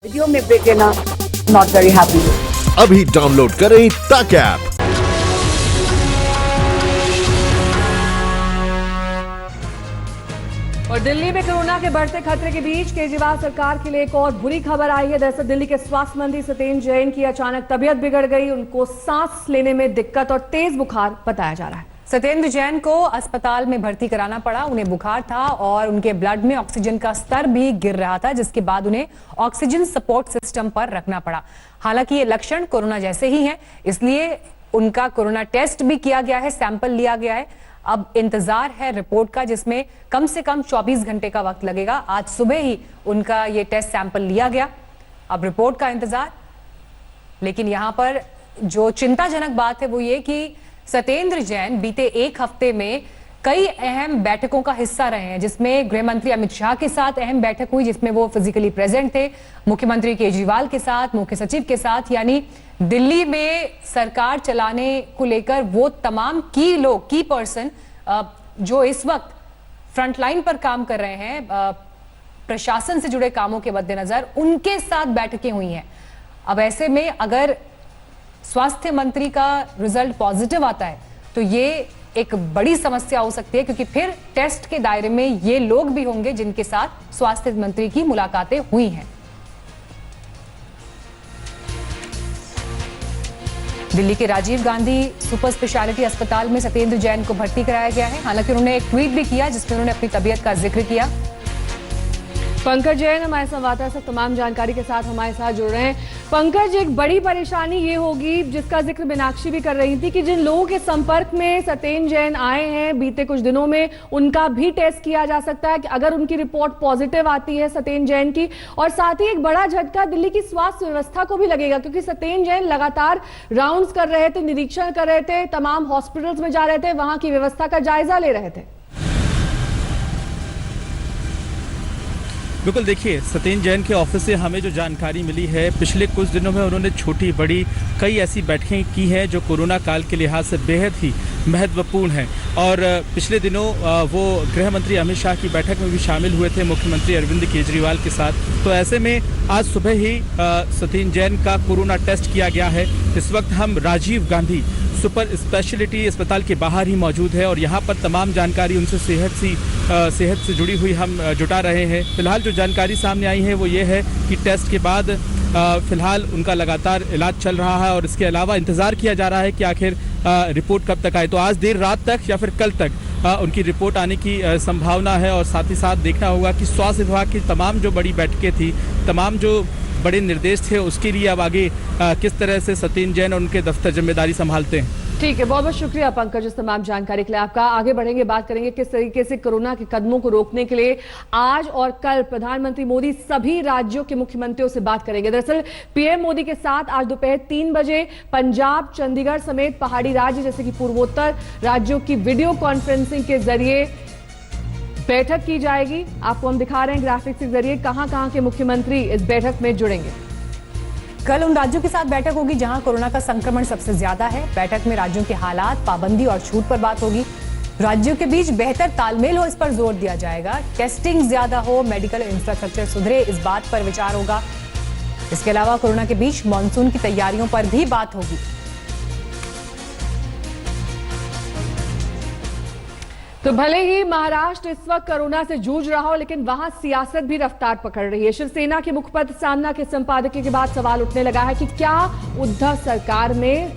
Video में break लेना not very happy. अभी डाउनलोड करें तक ऐप। और दिल्ली में कोरोना के बढ़ते खतरे के बीच केजरीवाल सरकार के लिए एक और बुरी खबर आई है। दरअसल दिल्ली के स्वास्थ्य मंत्री सत्येंद्र जैन की अचानक तबीयत बिगड़ गई। उनको सांस लेने में दिक्कत और तेज बुखार बताया जा रहा है। सत्येंद्र जैन को अस्पताल में भर्ती कराना पड़ा। उन्हें बुखार था और उनके ब्लड में ऑक्सीजन का स्तर भी गिर रहा था, जिसके बाद उन्हें ऑक्सीजन सपोर्ट सिस्टम पर रखना पड़ा। हालांकि ये लक्षण कोरोना जैसे ही हैं, इसलिए उनका कोरोना टेस्ट भी किया गया है, सैंपल लिया गया है। अब इंतजार है रिपोर्ट का, जिसमें कम से कम 24 घंटे का वक्त लगेगा। आज सुबह ही उनका ये टेस्ट सैंपल लिया गया, अब रिपोर्ट का इंतजार। लेकिन यहां पर जो चिंताजनक बात है वो ये कि सत्येंद्र जैन बीते एक हफ्ते में कई अहम बैठकों का हिस्सा रहे हैं, जिसमें गृह मंत्री अमित शाह के साथ अहम बैठक हुई, जिसमें वो फिजिकली प्रेजेंट थे, मुख्यमंत्री केजरीवाल के साथ, मुख्य सचिव के साथ। यानी दिल्ली में सरकार चलाने को लेकर वो तमाम की पर्सन जो इस वक्त फ्रंटलाइन पर काम कर रहे हैं, प्रशासन से जुड़े कामों के मद्देनजर, उनके साथ बैठकें हुई हैं। अब ऐसे में अगर स्वास्थ्य मंत्री का रिजल्ट पॉजिटिव आता है तो ये एक बड़ी समस्या हो सकती है, क्योंकि फिर टेस्ट के दायरे में ये लोग भी होंगे जिनके साथ स्वास्थ्य मंत्री की मुलाकातें हुई हैं। दिल्ली के राजीव गांधी सुपर स्पेशलिटी अस्पताल में सत्येंद्र जैन को भर्ती कराया गया है। हालांकि उन्होंने एक ट्वीट भी किया जिसमें उन्होंने अपनी तबीयत का जिक्र किया। पंकज जैन हमारे संवाददाता से तमाम जानकारी के साथ हमारे साथ जुड़ रहे हैं। पंकज, एक बड़ी परेशानी ये होगी जिसका जिक्र मीनाक्षी भी कर रही थी कि जिन लोगों के संपर्क में सत्येंद्र जैन आए हैं बीते कुछ दिनों में, उनका भी टेस्ट किया जा सकता है कि अगर उनकी रिपोर्ट पॉजिटिव आती है सत्येंद्र जैन की। और साथ ही एक बड़ा झटका दिल्ली की स्वास्थ्य व्यवस्था को भी लगेगा, क्योंकि सत्येंद्र जैन लगातार राउंड्स कर रहे थे, निरीक्षण कर रहे थे, तमाम हॉस्पिटल्स में जा रहे थे, वहां की व्यवस्था का जायजा ले रहे थे। बिल्कुल, देखिए, सत्येंद्र जैन के ऑफिस से हमें जो जानकारी मिली है, पिछले कुछ दिनों में उन्होंने छोटी बड़ी कई ऐसी बैठकें की हैं जो कोरोना काल के लिहाज से बेहद ही महत्वपूर्ण हैं। और पिछले दिनों वो गृह मंत्री अमित शाह की बैठक में भी शामिल हुए थे, मुख्यमंत्री अरविंद केजरीवाल के साथ। तो ऐसे में आज सुबह ही सत्येंद्र जैन का कोरोना टेस्ट किया गया है। इस वक्त हम राजीव गांधी सुपर स्पेशलिटी अस्पताल के बाहर ही मौजूद है और यहाँ पर तमाम जानकारी उनसे सेहत से जुड़ी हुई हम जुटा रहे हैं। फिलहाल जो जानकारी सामने आई है वो ये है कि टेस्ट के बाद फिलहाल उनका लगातार इलाज चल रहा है और इसके अलावा इंतज़ार किया जा रहा है कि आखिर रिपोर्ट कब तक आए। तो आज देर रात तक या फिर कल तक उनकी रिपोर्ट आने की संभावना है। और साथ ही साथ देखना होगा कि स्वास्थ्य विभाग की तमाम जो बड़ी बैठकें थी, तमाम जो बड़े निर्देश थे, उसके लिए अब आगे किस तरह से सत्येंद्र जैन और उनके दफ्तर जिम्मेदारी संभालते हैं। ठीक है, बहुत बहुत शुक्रिया पंकज इस तमाम जानकारी के लिए आपका। आगे बढ़ेंगे, बात करेंगे किस तरीके से कोरोना के कदमों को रोकने के लिए आज और कल प्रधानमंत्री मोदी सभी राज्यों के मुख्यमंत्रियों से बात करेंगे। दरअसल पीएम मोदी के साथ आज दोपहर 3 बजे पंजाब, चंडीगढ़ समेत पहाड़ी राज्य जैसे कि पूर्वोत्तर राज्यों की वीडियो कॉन्फ्रेंसिंग के जरिए बैठक की जाएगी। आपको हम दिखा रहे हैं ग्राफिक्स के जरिए कहां के मुख्यमंत्री इस बैठक में जुड़ेंगे। कल उन राज्यों के साथ बैठक होगी जहां कोरोना का संक्रमण सबसे ज्यादा है। बैठक में राज्यों के हालात, पाबंदी और छूट पर बात होगी। राज्यों के बीच बेहतर तालमेल हो, इस पर जोर दिया जाएगा। टेस्टिंग ज्यादा हो, मेडिकल इंफ्रास्ट्रक्चर सुधरे, इस बात पर विचार होगा। इसके अलावा कोरोना के बीच मानसून की तैयारियों पर भी बात होगी। तो भले ही महाराष्ट्र इस वक्त कोरोना से जूझ रहा हो, लेकिन वहां सियासत भी रफ्तार पकड़ रही है। शिवसेना के मुखपत्र सामना के संपादकीय के बाद सवाल उठने लगा है कि क्या उद्धव सरकार में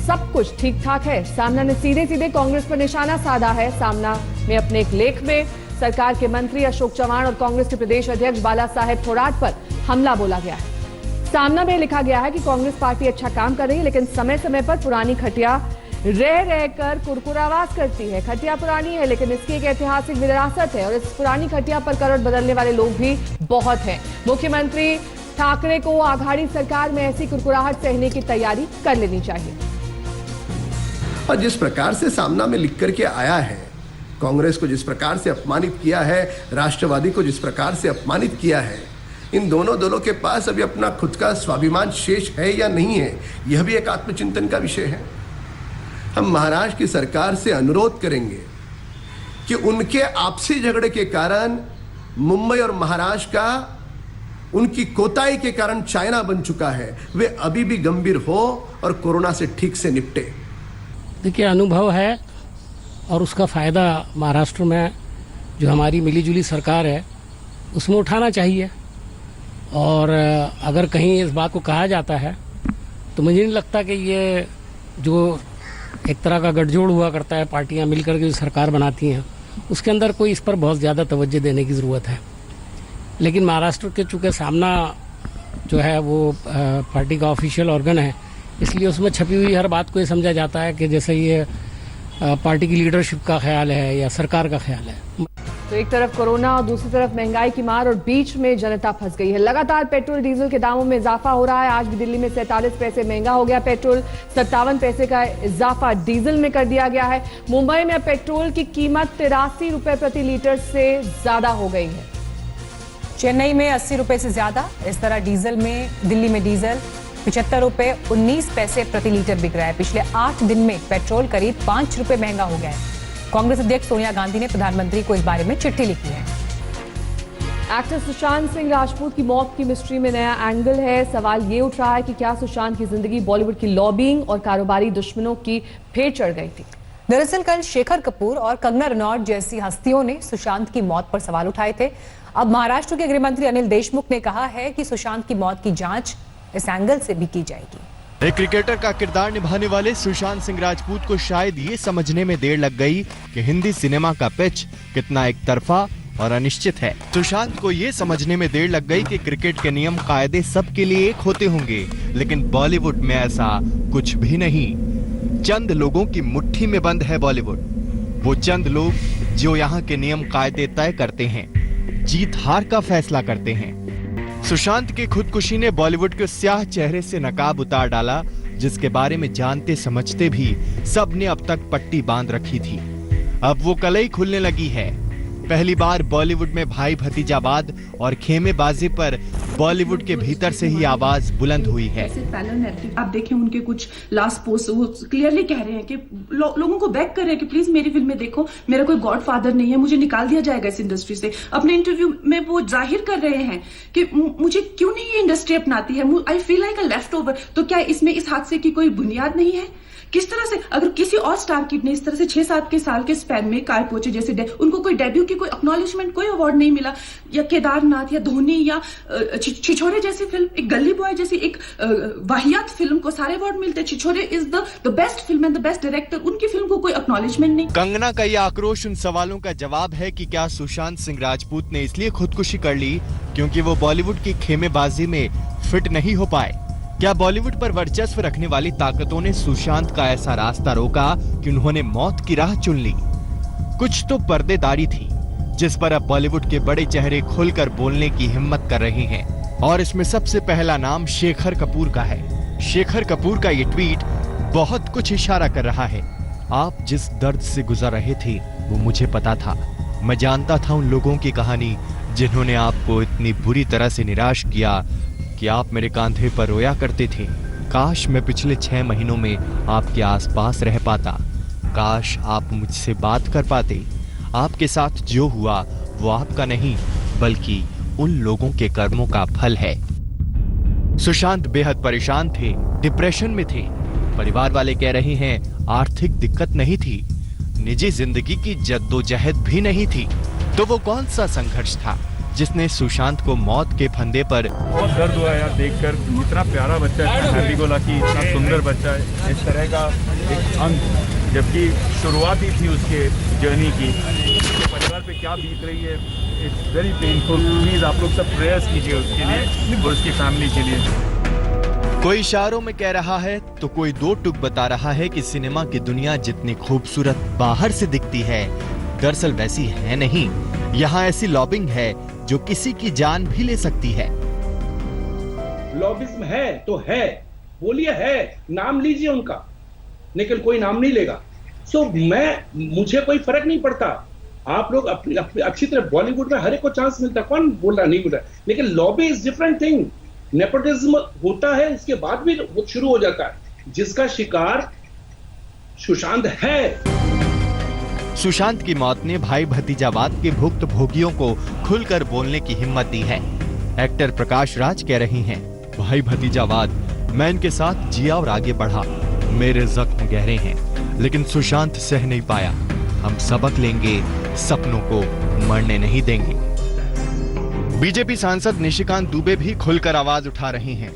सब कुछ ठीक ठाक है। सामना ने सीधे कांग्रेस पर निशाना साधा है। सामना में अपने एक लेख में सरकार के मंत्री अशोक चव्हाण और कांग्रेस के प्रदेश अध्यक्ष बाला साहेब थोराट पर हमला बोला गया है। सामना में लिखा गया है कि कांग्रेस पार्टी अच्छा काम कर रही है, लेकिन समय समय पर पुरानी खटिया रहकर कुरकुरावास करती है। खटिया पुरानी है, लेकिन इसकी एक ऐतिहासिक विरासत है और इस पुरानी खटिया पर करवट बदलने वाले लोग भी बहुत हैं। मुख्यमंत्री ठाकरे को आघाड़ी सरकार में ऐसी कुरकुराहट सहने की तैयारी कर लेनी चाहिए। और जिस प्रकार से सामना में लिख करके आया है, कांग्रेस को जिस प्रकार से अपमानित किया है, राष्ट्रवादी को जिस प्रकार से अपमानित किया है, इन दोनों दलों के पास अभी अपना खुद का स्वाभिमान शेष है या नहीं है, यह भी एक आत्मचिंतन का विषय है। हम महाराष्ट्र की सरकार से अनुरोध करेंगे कि उनके आपसी झगड़े के कारण मुंबई और महाराष्ट्र का उनकी कोताही के कारण चाइना बन चुका है, वे अभी भी गंभीर हो और कोरोना से ठीक से निपटे। देखिए, अनुभव है और उसका फ़ायदा महाराष्ट्र में जो हमारी मिलीजुली सरकार है उसमें उठाना चाहिए। और अगर कहीं इस बात को कहा जाता है तो मुझे नहीं लगता कि ये जो एक तरह का गठजोड़ हुआ करता है, पार्टियां मिलकर के जो सरकार बनाती हैं, उसके अंदर कोई इस पर बहुत ज़्यादा तवज्जो देने की ज़रूरत है। लेकिन महाराष्ट्र के चूँकि सामना जो है वो पार्टी का ऑफिशियल ऑर्गन है, इसलिए उसमें छपी हुई हर बात को ये समझा जाता है कि जैसे ये पार्टी की लीडरशिप का ख्याल है या सरकार का ख्याल है। तो एक तरफ कोरोना और दूसरी तरफ महंगाई की मार और बीच में जनता फंस गई है। लगातार पेट्रोल डीजल के दामों में इजाफा हो रहा है। आज भी दिल्ली में 47 पैसे महंगा हो गया पेट्रोल, 57 पैसे का इजाफा डीजल में कर दिया गया है। मुंबई में पेट्रोल की कीमत 83 रुपए प्रति लीटर से ज्यादा हो गई है। चेन्नई में 80 रुपए से ज्यादा। इस तरह डीजल में दिल्ली में डीजल 75 रुपए 19 पैसे प्रति लीटर बिक रहा है। पिछले 8 दिन में पेट्रोल करीब 5 रुपए महंगा हो गया है। कांग्रेस अध्यक्ष सोनिया गांधी ने प्रधानमंत्री को इस बारे में चिट्ठी लिखी है। एक्टर सुशांत सिंह राजपूत की मौत की मिस्ट्री में नया एंगल है। सवाल ये उठ रहा है कि क्या सुशांत की जिंदगी बॉलीवुड की लॉबिंग और कारोबारी दुश्मनों की भेंट चढ़ गई थी। दरअसल कल शेखर कपूर और कंगना रनौत जैसी हस्तियों ने सुशांत की मौत पर सवाल उठाए थे। अब महाराष्ट्र के गृह मंत्री अनिल देशमुख ने कहा है कि सुशांत की मौत की जांच इस एंगल से भी की जाएगी। एक क्रिकेटर का किरदार निभाने वाले सुशांत सिंह राजपूत को शायद ये समझने में देर लग गई कि हिंदी सिनेमा का पिच कितना एक तरफा और अनिश्चित है। सुशांत को ये समझने में देर लग गई कि क्रिकेट के नियम कायदे सबके लिए एक होते होंगे, लेकिन बॉलीवुड में ऐसा कुछ भी नहीं। चंद लोगों की मुट्ठी में बंद है बॉलीवुड। वो चंद लोग जो यहाँ के नियम कायदे तय करते हैं, जीत हार का फैसला करते हैं। सुशांत की खुदकुशी ने बॉलीवुड के स्याह चेहरे से नकाब उतार डाला, जिसके बारे में जानते समझते भी सब ने अब तक पट्टी बांध रखी थी। अब वो कलई खुलने लगी है। पहली बार बॉलीवुड में भाई भतीजावाद और खेमेबाजी पर बॉलीवुड के भीतर से ही आवाज बुलंद हुई है। आप देखें उनके कुछ लास्ट पोस्ट, वो क्लियरली कह रहे हैं कि लोगों को बैक कर रहे हैं कि प्लीज मेरी फिल्में देखो, मेरा कोई गॉडफादर नहीं है, मुझे निकाल दिया जाएगा इस इंडस्ट्री से। अपने इंटरव्यू में वो जाहिर कर रहे हैं कि मुझे क्यों नहीं ये इंडस्ट्री अपनाती है, I feel like a left over. तो क्या इसमें इस हादसे की कोई बुनियाद नहीं है? किस तरह से अगर किसी और स्टार किड ने इस तरह से 6-7 के साल के स्पैन में कार पहुंचे जैसे उनको कोई डेब्यू की कोई एक्नॉलेजमेंट, कोई अवार्ड नहीं मिला, या केदारनाथ या धोनी या छिछोरे जैसी फिल्म, एक गली बॉय जैसी एक वाहियात फिल्म को सारे अवार्ड मिलते। Chhichhore is the best film and the best director, उनकी फिल्म को कोई एक्नॉलेजमेंट नहीं। कंगना का यह आक्रोश उन सवालों का जवाब है कि क्या सुशांत सिंह राजपूत ने इसलिए खुदकुशी कर ली क्योंकि वो बॉलीवुड की खेमेबाजी में फिट नहीं हो पाए? क्या बॉलीवुड पर वर्चस्व रखने वाली ताकतों ने सुशांत का ऐसा रास्ता रोका कि उन्होंने मौत की राह चुन ली? कुछ तो पर्देदारी थी जिस पर अब बॉलीवुड के बड़े चेहरे खुलकर बोलने की हिम्मत कर रहे हैं, और इसमें सबसे पहला नाम शेखर कपूर का है। शेखर कपूर का ये ट्वीट बहुत कुछ इशारा कर रहा है। आप जिस दर्द से गुजर रहे थे वो मुझे पता था। मैं जानता था उन लोगों की कहानी जिन्होंने आपको इतनी बुरी तरह से निराश किया कि आप मेरे कांधे पर रोया करते थे। काश मैं पिछले 6 महीनों में आपके आसपास रह पाता। काश आप मुझसे बात कर पाते। आपके साथ जो हुआ वो आपका नहीं बल्कि उन लोगों के कर्मों का फल है। सुशांत बेहद परेशान थे, डिप्रेशन में थे। परिवार वाले कह रहे हैं आर्थिक दिक्कत नहीं थी, निजी जिंदगी की जद्दोजहद भी नहीं थी। तो वो कौन सा संघर्ष था जिसने सुशांत को मौत के फंदे पर? बहुत दर्द हुआ यार देखकर। इतना प्यारा बच्चा है, हैप्पी गो लकी, इतना सुंदर बच्चा है, इस तरह का एक अंग, जबकि शुरुआत ही थी उसके जर्नी की। उसके परिवार पे क्या बीत रही है, इट्स वेरी पेनफुल। प्लीज आप लोग सब प्रेयर्स कीजिए उसके लिए और उसकी फैमिली के लिए। कोई इशारों में कह रहा है तो कोई दो टुक बता रहा है कि सिनेमा की दुनिया जितनी खूबसूरत बाहर से दिखती है दरअसल वैसी है नहीं। यहाँ ऐसी लॉबिंग है जो किसी की जान भी ले सकती है। लॉबिज्म है तो है, बोलिए है, नाम लीजिए उनका, लेकिन कोई नाम नहीं लेगा। मुझे कोई फर्क नहीं पड़ता। आप लोग अच्छी तरह, बॉलीवुड में हर एक को चांस मिलता है, कौन बोल रहा नहीं मिल रहा, लेकिन lobby is different thing. Nepotism होता है, इसके बाद भी वो शुरू हो जाता है, जिसका शिकार सुशांत है। सुशांत की मौत ने भाई भतीजावाद के भुक्तभोगियों को खुलकर बोलने की हिम्मत दी है। एक्टर प्रकाश राज कह रही हैं, भाई भतीजावाद मैं इनके साथ जिया और आगे बढ़ा, मेरे जख्म गहरे हैं, लेकिन सुशांत सह नहीं पाया। हम सबक लेंगे, सपनों को मरने नहीं देंगे। बीजेपी सांसद निशिकांत दुबे भी खुलकर आवाज उठा रहे हैं।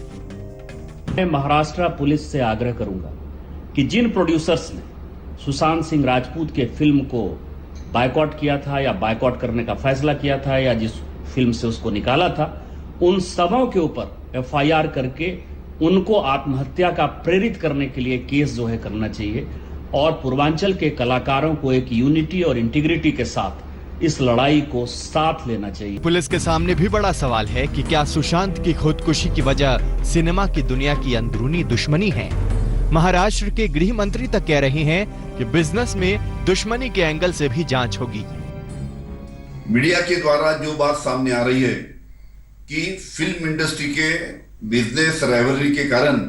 मैं महाराष्ट्र पुलिस से आग्रह करूंगा कि जिन प्रोड्यूसर्स ने सुशांत सिंह राजपूत के फिल्म को बायकॉट किया था या बायकॉट करने का फैसला किया था या जिस फिल्म से उसको निकाला था, उन सबों के ऊपर एफआईआर करके उनको आत्महत्या का प्रेरित करने के लिए केस जो है करना चाहिए और पूर्वांचल के कलाकारों को एक यूनिटी और इंटीग्रिटी के साथ इस लड़ाई को साथ लेना चाहिए। पुलिस के सामने भी बड़ा सवाल है कि क्या सुशांत की खुदकुशी की वजह सिनेमा की दुनिया की अंदरूनी दुश्मनी है। महाराष्ट्र के गृह मंत्री तक कह रहे हैं कि बिजनेस में दुश्मनी के एंगल से भी जांच होगी। मीडिया के द्वारा जो बात सामने आ रही है कि फिल्म इंडस्ट्री के बिजनेस राइवलरी के कारण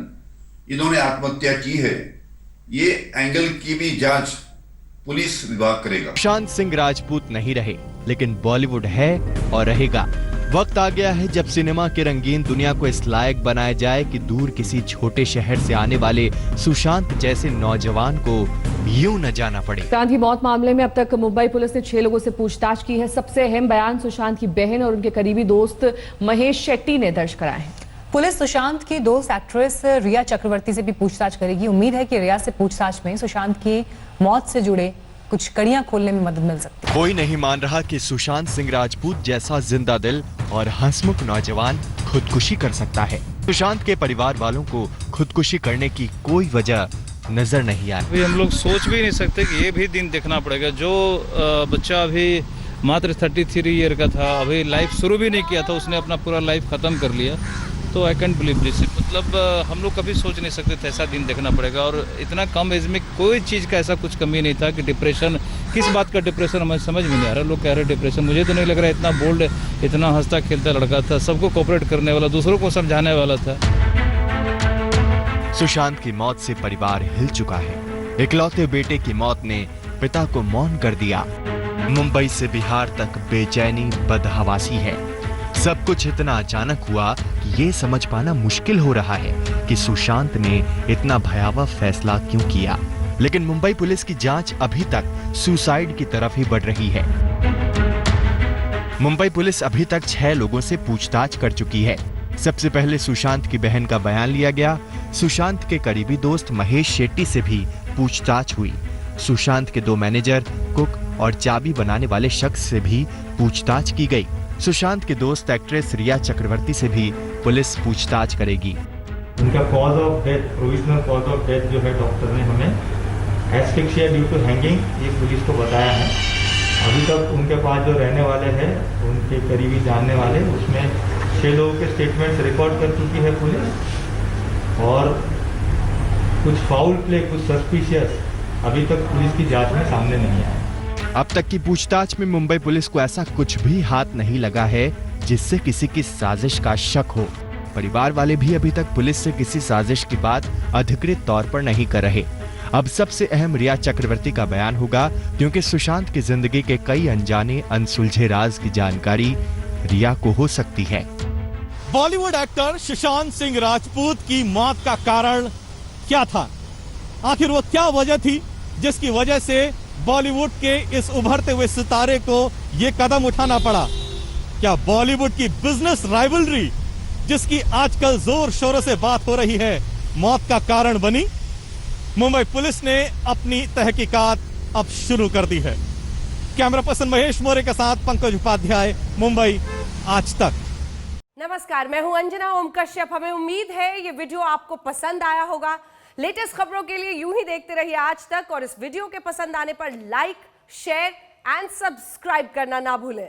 इन्होंने आत्महत्या की है, ये एंगल की भी जांच पुलिस विभाग करेगा। सुशांत सिंह राजपूत नहीं रहे, लेकिन बॉलीवुड है और रहेगा। वक्त आ गया है जब सिनेमा के रंगीन दुनिया को इस लायक बनाया जाए कि दूर किसी छोटे शहर से आने वाले सुशांत जैसे नौजवान को यूं न जाना पड़े। सुशांत की मौत मामले में अब तक मुंबई पुलिस ने 6 लोगों से पूछताछ की है। सबसे अहम बयान सुशांत की बहन और उनके करीबी दोस्त महेश शेट्टी ने दर्ज कराए हैं। पुलिस सुशांत की दोस्त एक्ट्रेस रिया चक्रवर्ती से भी पूछताछ करेगी। उम्मीद है कि रिया से पूछताछ में सुशांत की मौत से जुड़े कुछ कड़ियां खोलने में मदद मिल सकती है। कोई नहीं मान रहा कि सुशांत सिंह राजपूत जैसा जिंदा दिल और हंसमुख नौजवान खुदकुशी कर सकता है। सुशांत के परिवार वालों को खुदकुशी करने की कोई वजह नजर नहीं आई। हम लोग सोच भी नहीं सकते कि ये भी दिन देखना पड़ेगा। जो बच्चा अभी मात्र 33 ईयर का था, अभी लाइफ शुरू भी नहीं किया था, उसने अपना पूरा लाइफ खत्म कर लिया। तो आई कैंट बिलीव दिस। मतलब हम लोग कभी सोच नहीं सकते थे ऐसा दिन देखना पड़ेगा। और इतना कम एज में कोई चीज़ का ऐसा कुछ कमी नहीं था कि डिप्रेशन, किस बात का डिप्रेशन हमें समझ में नहीं आ रहा। लोग कह रहे डिप्रेशन, मुझे तो नहीं लग रहा। इतना बोल्ड, इतना हंसता खेलता लड़का था, सबको कोऑपरेट करने वाला, दूसरों को समझाने वाला था। सुशांत की मौत से परिवार हिल चुका है। इकलौते बेटे की मौत ने पिता को मौन कर दिया। मुंबई से बिहार तक बेचैनी, बदहवासी है। सब कुछ इतना अचानक हुआ कि ये समझ पाना मुश्किल हो रहा है कि सुशांत ने इतना भयावह फैसला क्यों किया। लेकिन मुंबई पुलिस की जांच अभी तक सुसाइड की तरफ ही बढ़ रही है। मुंबई पुलिस अभी तक 6 लोगों से पूछताछ कर चुकी है। सबसे पहले सुशांत की बहन का बयान लिया गया। सुशांत के करीबी दोस्त महेश शेट्टी से भी पूछताछ हुई। सुशांत के 2 मैनेजर, कुक और चाबी बनाने वाले शख्स से भी पूछताछ की गई। सुशांत के दोस्त एक्ट्रेस रिया चक्रवर्ती से भी पुलिस पूछताछ करेगी। उनका cause of death, provisional cause of death जो है डॉक्टर ने हमें एस्फिक्सिया ड्यू टू हैंगिंग ये पुलिस को बताया है। अभी तक उनके पास जो रहने वाले हैं, उनके करीबी जानने वाले, उसमें 6 लोगों के स्टेटमेंट्स रिकॉर्ड कर चुकी है पुलिस। और कुछ फाउल प्ले, कुछ सस्पिशियस अभी तक पुलिस की जांच में सामने नहीं आया। अब तक की पूछताछ में मुंबई पुलिस को ऐसा कुछ भी हाथ नहीं लगा है जिससे किसी की साजिश का शक हो। परिवार वाले भी अभी तक पुलिस से किसी साजिश की बात अधिकृत तौर पर नहीं कर रहे। अब सबसे अहम रिया चक्रवर्ती का बयान होगा, क्योंकि सुशांत की जिंदगी के कई अनजाने अनसुलझे राज की जानकारी रिया को हो सकती है। बॉलीवुड एक्टर सुशांत सिंह राजपूत की मौत का कारण क्या था? आखिर वो क्या वजह थी जिसकी वजह से बॉलीवुड के इस उभरते हुए सितारे को ये कदम उठाना पड़ा? क्या बॉलीवुड की बिजनेस राइवलरी, जिसकी आजकल जोर शोरों से बात हो रही है, मौत का कारण बनी? मुंबई पुलिस ने अपनी तहकीकात अब शुरू कर दी है। कैमरा पर्सन महेश मोरे के साथ पंकज उपाध्याय, मुंबई आज तक। नमस्कार, मैं हूं अंजना ओम कश्यप। हमें उम्मीद है ये वीडियो आपको पसंद आया होगा। लेटेस्ट खबरों के लिए यूं ही देखते रहिए आज तक, और इस वीडियो के पसंद आने पर लाइक, शेयर एंड सब्सक्राइब करना ना भूलें।